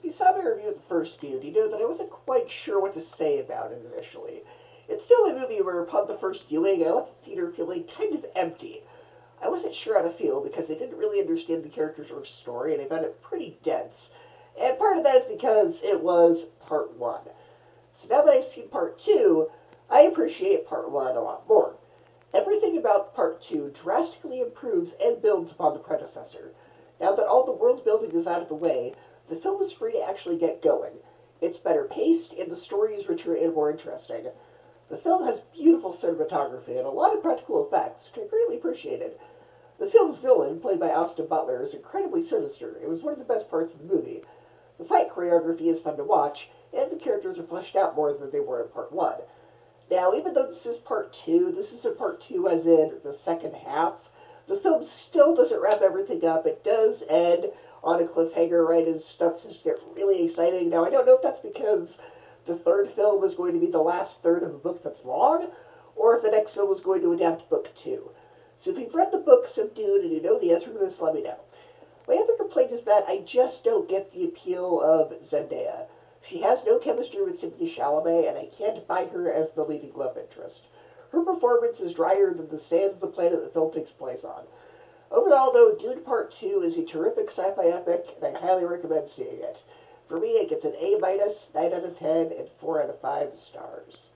you saw my review of the first Dune, you know that I wasn't quite sure what to say about it initially. It's still a movie where upon the first viewing, I left the theater feeling kind of empty. I wasn't sure how to feel because I didn't really understand the characters or story, and I found it pretty dense. And part of that is because it was part one. So now that I've seen part two, I appreciate part one a lot more. Everything about part two drastically improves and builds upon the predecessor. Now that all the world building is out of the way, the film is free to actually get going. It's better paced, and the story is richer and more interesting. The film has beautiful cinematography and a lot of practical effects, which I greatly appreciated. The film's villain, played by Austin Butler, is incredibly sinister. It was one of the best parts of the movie. The fight choreography is fun to watch, and the characters are fleshed out more than they were in part one. Now, even though this is part two, this isn't part two as in the second half. The film still doesn't wrap everything up. It does end on a cliffhanger, right, as stuff just get really exciting. Now, I don't know if that's because the third film is going to be the last third of a book that's long, or if the next film is going to adapt book two. So if you've read the books of Dune and you know the answer to this, let me know. My other complaint is that I just don't get the appeal of Zendaya. She has no chemistry with Timothée Chalamet, and I can't buy her as the leading love interest. Her performance is drier than the sands of the planet the film takes place on. Overall, though, Dune Part 2 is a terrific sci-fi epic, and I highly recommend seeing it. For me, it gets an A-, 9 out of 10, and 4 out of 5 stars.